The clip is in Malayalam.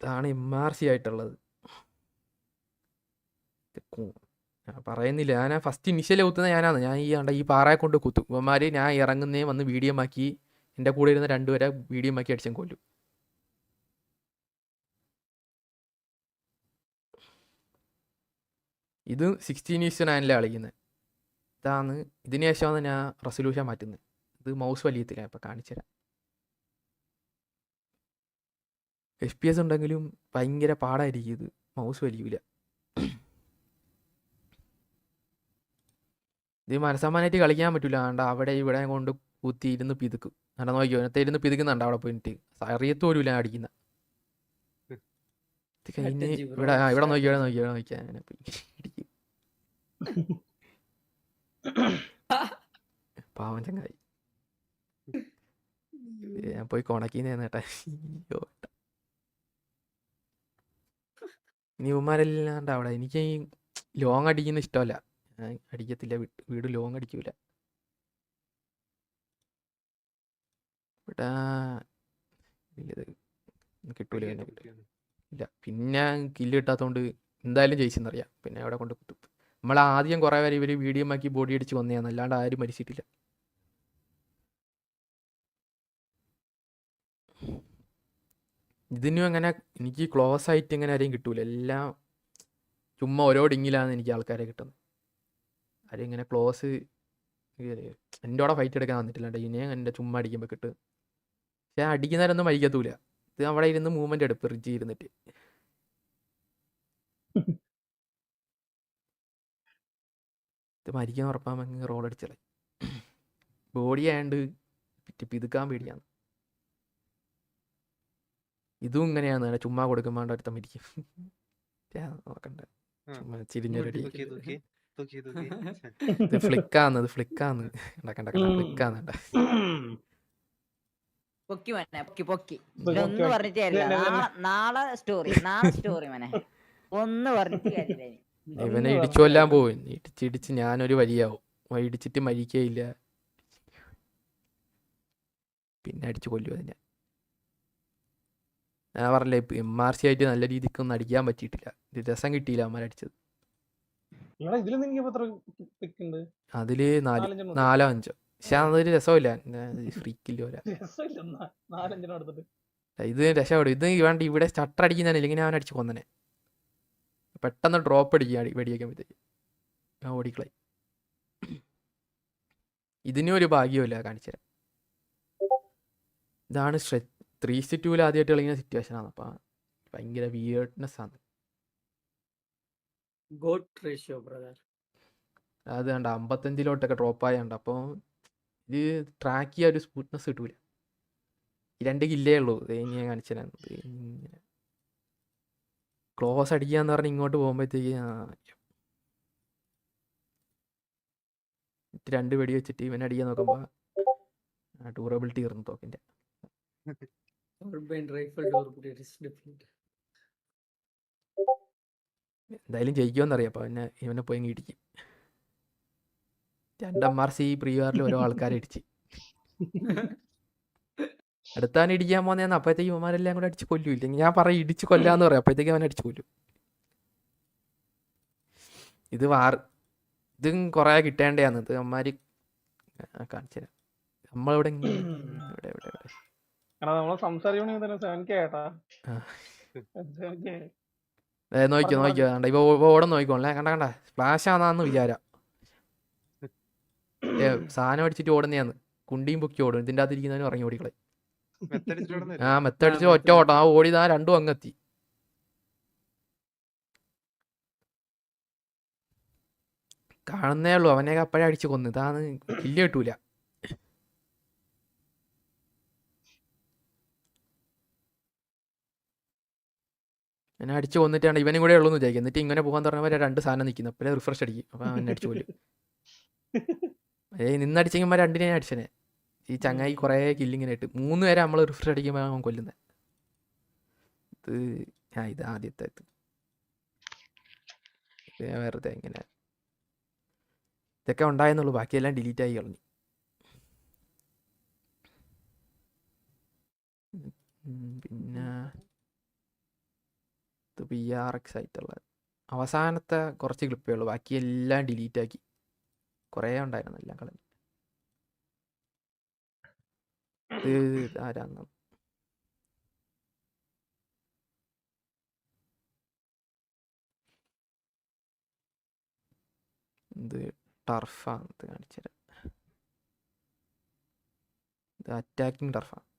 ഇതാണ് MRC ആയിട്ടുള്ളത്. ഞാൻ പറയുന്നില്ല, ഞാൻ ഫസ്റ്റ് ഇനിഷ്യൽ കുത്തുന്നത് ഞാനാണ്. ഞാൻ ഈ പാറയെ കൊണ്ട് കുത്തും. ഇവന്മാർ ഞാൻ ഇറങ്ങുന്നേ വന്ന് വീഡിയോ ആക്കി എൻ്റെ കൂടെ ഇരുന്ന രണ്ടുപേരെ വീഡിയോ ആക്കി അടിച്ചും കൊല്ലും. ഇത് 16:9 കളിക്കുന്നത്. ഇതാണ്. ഇതിന് ശേഷമാണ് ഞാൻ റെസൊല്യൂഷൻ മാറ്റുന്നത്. ഇത് മൗസ് വലിയത്തില്ല. ഇപ്പം കാണിച്ചുതരാം. FPS ഉണ്ടെങ്കിലും ഭയങ്കര പാടായിരിക്കും. ഇത് മൗസ് വലിയൂല. ഇത് മനസ്സമാനായിട്ട് കളിക്കാൻ പറ്റില്ല. ആണ്ട അവിടെ ഇവിടെ കൊണ്ട് കുത്തി ഇരുന്ന് പിതുക്കും. അവിടെ നോക്കിയോ, നേരത്തെ ഇരുന്ന് പിതുക്കുന്നുണ്ട് അവിടെ പോയിട്ട്. അറിയത്ത് പോലും ഇല്ല അടിക്കുന്ന. ഇത് കഴിഞ്ഞ് ഇവിടെ നോക്കിയാ അങ്ങനെ ഇടിക്കും. പാവം ചങ്ങായി. ഞാൻ പോയി കൊണക്കിന്നേട്ടാ. ഇനി ഉമ്മാരെല്ലാണ്ട് അവിടെ. എനിക്ക് ഈ ലോങ് അടിക്കുന്ന ഇഷ്ടമല്ല. ഞാൻ അടിക്കത്തില്ല. വീട് ലോങ് അടിക്കൂല. ഇവിടെ കിട്ടൂല. ഇല്ല, പിന്നെ കില്ല് കിട്ടാത്തതുകൊണ്ട് എന്തായാലും ജയിച്ചെന്നറിയാം. പിന്നെ അവിടെ കൊണ്ട് കുത്തും. നമ്മൾ ആദ്യം കുറേ പേര് ഇവർ വീഡിയോ ആക്കി ബോഡി അടിച്ച് വന്നതാണ്. അല്ലാണ്ട് ആരും മരിച്ചിട്ടില്ല. ഇതിനും അങ്ങനെ എനിക്ക് ക്ലോസ് ആയിട്ട് ഇങ്ങനെ ആരെയും കിട്ടൂല. എല്ലാം ചുമ്മാ ഓരോ ഡിങ്ങിലാണ് എനിക്ക് ആൾക്കാരെ കിട്ടുന്നത്. ആരും ഇങ്ങനെ ക്ലോസ് എൻ്റെ കൂടെ ഫൈറ്റ് എടുക്കാൻ വന്നിട്ടില്ല. ഇനിയും എൻ്റെ ചുമ്മാ അടിക്കുമ്പോൾ കിട്ടും. പക്ഷെ അടിക്കുന്നവരൊന്നും മരിക്കത്തൂല. ഇത് അവിടെ ഇരുന്ന് മൂവ്മെന്റ് എടുപ്പ് റിജ് ഇരുന്നിട്ട്. ഇത് മരിക്കാൻ ഉറപ്പാകുമ്പോൾ റോൾ അടിച്ചളെ. ബോഡി ആയതുകൊണ്ട് പിതുക്കാൻ പേടിയാണ്. ഇതും ഇങ്ങനെയാണ്. ചുമ്മാ കൊടുക്കുമ്പോൾ ഒരുത്തം മരിക്കും. നോക്കണ്ട, ചുമ്മാ ചിരിഞ്ഞൊരടി. ഇത് ഫ്ലിക്കാന്ന് ഫ്ലിക്കാന്ന് പൊക്കി ഒന്നും പറഞ്ഞിട്ടില്ല. നാളെ സ്റ്റോറി മനെ ഒന്നും പറഞ്ഞിട്ടില്ല. ഇവനെ ഇടിച്ചു കൊല്ലാൻ പോവും. ഇടിച്ചിടിച്ച് ഞാനൊരു വരിയാവും. ഇടിച്ചിട്ട് മരിക്കയില്ല. പിന്നെ അടിച്ചു കൊല്ലുക തന്നെ. ഞാൻ പറഞ്ഞില്ലേ, MRC ആയിട്ട് നല്ല രീതിക്കൊന്നും അടിക്കാൻ പറ്റിയിട്ടില്ല. ഇത് രസം കിട്ടിയില്ല അമ്മരടിച്ചത്. അതില് 4 5. പക്ഷെ അതൊരു രസമില്ല. ഫ്രീക്കില്ല. ഇത് രക്ഷപ്പെടും. ഇത് വേണ്ട. ഇവിടെ സ്റ്റട്ടർ അടിക്കുന്നതന്നെ. ഇല്ലെങ്കിൽ അവൻ അടിച്ച് കൊന്നനെ. പെട്ടെന്ന് ഡ്രോപ്പ് അടിക്കുക വെടിവെക്കുമ്പോഴത്തേക്ക് ഓടിക്കളായി. ഇതിനും ഒരു ഭാഗ്യമില്ല. കാണിച്ചുതരാം. ഇതാണ് 3:2 ആദ്യമായിട്ട് കളിക്കുന്ന സിറ്റുവേഷനാണ്. അപ്പം ഭയങ്കര വിയേർഡ്നെസ് ആണ്. അത് കണ്ട 55 ഡ്രോപ്പ് ആയതുകൊണ്ട്. അപ്പോൾ ഇത് ട്രാക്ക് ചെയ്യാൻ ഒരു സ്മൂത്ത്നെസ് കിട്ടൂല. 2 കില്ലേ ഉള്ളൂ. ഇനി ഞാൻ കാണിച്ചുതരാം. ഇങ്ങനെ ക്ലോസ് അടിക്കാന്ന് പറഞ്ഞ് ഇങ്ങോട്ട് പോകുമ്പോഴത്തേക്ക് 2 വെടി വെച്ചിട്ട് ഇവനെ അടിക്കാൻ നോക്കുമ്പോൾ ഡ്യൂറബിലിറ്റി തീർന്നു തോക്കിൻ്റെ. എന്തായാലും ജയിക്കുമെന്നറിയാം. അപ്പോൾ ഇവനെ പോയി ഇടിക്കും. 2 MRC പ്രീവാറിൽ ഓരോ ആൾക്കാരെ ഇടിച്ച്. അടുത്താണ് ഇടിക്കാൻ പോകുന്നതെന്ന്. അപ്പോഴത്തേക്ക് ഇവന്മാരെല്ലാം കൂടെ അടിച്ച് കൊല്ലൂല്ല. ഞാൻ പറയും ഇടിച്ച് കൊല്ലാന്ന് പറയാം. അപ്പോഴത്തേക്ക് അവൻ അടിച്ച് കൊല്ലും. ഇതും കുറേ കിട്ടേണ്ടതാണ്. ഇത് അമ്മമാര് കാണിച്ചു തരാം. നമ്മളിവിടെ നോക്കിയോ കണ്ട. ഇപ്പൊ ഓടം നോക്കിക്കോളേ. കണ്ട സ്പ്ലാഷ് ആണെന്ന് വിചാരം. സാധനം അടിച്ചിട്ട് ഓടുന്നതാന്ന്. കുണ്ടിയും പൊക്കി ഓടും. ഇതിൻ്റെ അകത്ത് ഇരിക്കുന്നവന് ഇറങ്ങി ഓടിക്കളെ. മെത്തടിച്ച് ഒറ്റ ഓട്ടം. ഓടിതാ 2 അങ്ങെത്തി. കാണുന്നേ ഉള്ളൂ. അവനെയൊക്കെ അപ്പോഴേ അടിച്ച് കൊന്നു. ഇതാണ് കില്ല് കിട്ടൂല. എന്നെ അടിച്ച് കൊന്നിട്ടാണ് ഇവനും കൂടെ ഉള്ളൂ എന്ന് വിചാരിക്കും. എന്നിട്ട് ഇങ്ങനെ പോകാൻ പറഞ്ഞവരെ 2 സാധനം നിൽക്കുന്നു. അപ്പോഴേ റിഫ്രഷ് അടിക്കും. അപ്പം അവനെ അടിച്ചു കൊല്ലും. നിന്നടിച്ചെങ്കിൽ 2 അടിച്ചനെ. ഈ ചങ്ങായി കുറേ കില്ലിങ്ങനെ ഇട്ട് 3 പേരെ നമ്മൾ റിഫ്രഷ് അടിക്കുമ്പോൾ അവൻ കൊല്ലുന്നത്. ഇത് ആദ്യത്തെ വെറുതെ ഇങ്ങനെ ഇതൊക്കെ ഉണ്ടായെന്നുള്ളൂ. ബാക്കിയെല്ലാം ഡിലീറ്റ് ആയി കളഞ്ഞു. പിന്നെ ഇത് PRX ആയിട്ടുള്ളത്. അവസാനത്തെ കുറച്ച് ക്ലിപ്പേ ഉള്ളൂ, ബാക്കി എല്ലാം ഡിലീറ്റ് ആക്കി. കുറേ ഉണ്ടായിരുന്നു, എല്ലാം കളഞ്ഞു. ഇത് ആരാന്ന് ഇത് ടർഫാണ്, ഇത് കാണിച്ചുതരാം. ഇത് അറ്റാക്കിംഗ് ടർഫാണ്.